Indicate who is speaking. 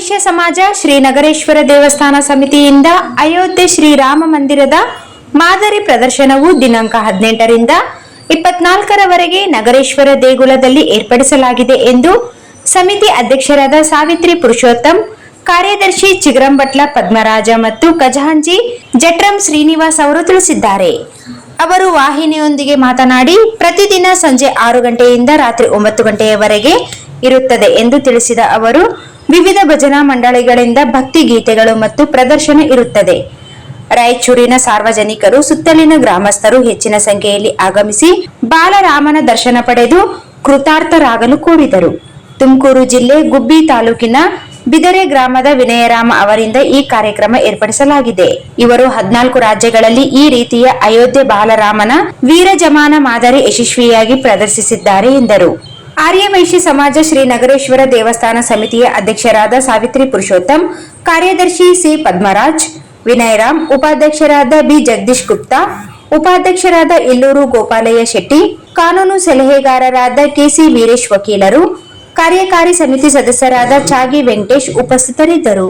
Speaker 1: ವೈಶ್ಯ ಸಮಾಜ ಶ್ರೀ ನಗರೇಶ್ವರ ದೇವಸ್ಥಾನ ಸಮಿತಿಯಿಂದ ಅಯೋಧ್ಯೆ ಶ್ರೀರಾಮ ಮಂದಿರದ ಮಾದರಿ ಪ್ರದರ್ಶನವು ದಿನಾಂಕ 18ರಿಂದ 24ರವರೆಗೆ ನಗರೇಶ್ವರ ದೇಗುಲದಲ್ಲಿ ಏರ್ಪಡಿಸಲಾಗಿದೆ ಎಂದು ಸಮಿತಿ ಅಧ್ಯಕ್ಷರಾದ ಸಾವಿತ್ರಿ ಪುರುಷೋತ್ತಮ್, ಕಾರ್ಯದರ್ಶಿ ಚಿಗ್ರಂಬಟ್ಲ ಪದ್ಮರಾಜ ಮತ್ತು ಖಜಾಂಚಿ ಜಟ್ರಂ ಶ್ರೀನಿವಾಸ್ ಅವರು ತಿಳಿಸಿದ್ದಾರೆ. ಅವರು ವಾಹಿನಿಯೊಂದಿಗೆ ಮಾತನಾಡಿ, ಪ್ರತಿದಿನ ಸಂಜೆ 6 ಗಂಟೆಯಿಂದ ರಾತ್ರಿ 9 ಗಂಟೆಯವರೆಗೆ ಇರುತ್ತದೆ ಎಂದು ತಿಳಿಸಿದ ಅವರು, ವಿವಿಧ ಭಜನಾ ಮಂಡಳಿಗಳಿಂದ ಭಕ್ತಿ ಗೀತೆಗಳು ಮತ್ತು ಪ್ರದರ್ಶನ ಇರುತ್ತದೆ. ರಾಯಚೂರಿನ ಸಾರ್ವಜನಿಕರು, ಸುತ್ತಲಿನ ಗ್ರಾಮಸ್ಥರು ಹೆಚ್ಚಿನ ಸಂಖ್ಯೆಯಲ್ಲಿ ಆಗಮಿಸಿ ಬಾಲರಾಮನ ದರ್ಶನ ಪಡೆದು ಕೃತಾರ್ಥರಾಗಲು ಕೋರಿದರು. ತುಮಕೂರು ಜಿಲ್ಲೆ ಗುಬ್ಬಿ ತಾಲೂಕಿನ ಬಿದರೆ ಗ್ರಾಮದ ವಿನಯರಾಮ ಅವರಿಂದ ಈ ಕಾರ್ಯಕ್ರಮ ಏರ್ಪಡಿಸಲಾಗಿದೆ. ಇವರು 14 ರಾಜ್ಯಗಳಲ್ಲಿ ಈ ರೀತಿಯ ಅಯೋಧ್ಯೆ ಬಾಲರಾಮನ ವೀರಜಮಾನ ಮಾದರಿ ಯಶಸ್ವಿಯಾಗಿ ಪ್ರದರ್ಶಿಸಿದ್ದಾರೆ ಎಂದರು. ಆರ್ಯ ವೈಶ್ಯ ಸಮಾಜ ಶ್ರೀ ನಗರೇಶ್ವರ ದೇವಸ್ಥಾನ ಸಮಿತಿಯ ಅಧ್ಯಕ್ಷರಾದ ಸಾವಿತ್ರಿ ಪುರುಷೋತ್ತಮ್, ಕಾರ್ಯದರ್ಶಿ ಸಿ ಪದ್ಮರಾಜ್, ವಿನಯರಾಮ್, ಉಪಾಧ್ಯಕ್ಷರಾದ ಬಿ ಜಗದೀಶ್ ಗುಪ್ತಾ, ಉಪಾಧ್ಯಕ್ಷರಾದ ಇಲ್ಲೂರು ಗೋಪಾಲಯ್ಯ ಶೆಟ್ಟಿ, ಕಾನೂನು ಸಲಹೆಗಾರರಾದ ಕೆಸಿ ವೀರೇಶ್ ವಕೀಲರು, ಕಾರ್ಯಕಾರಿ ಸಮಿತಿ ಸದಸ್ಯರಾದ ಚಾಗಿ ವೆಂಕಟೇಶ್ ಉಪಸ್ಥಿತರಿದ್ದರು.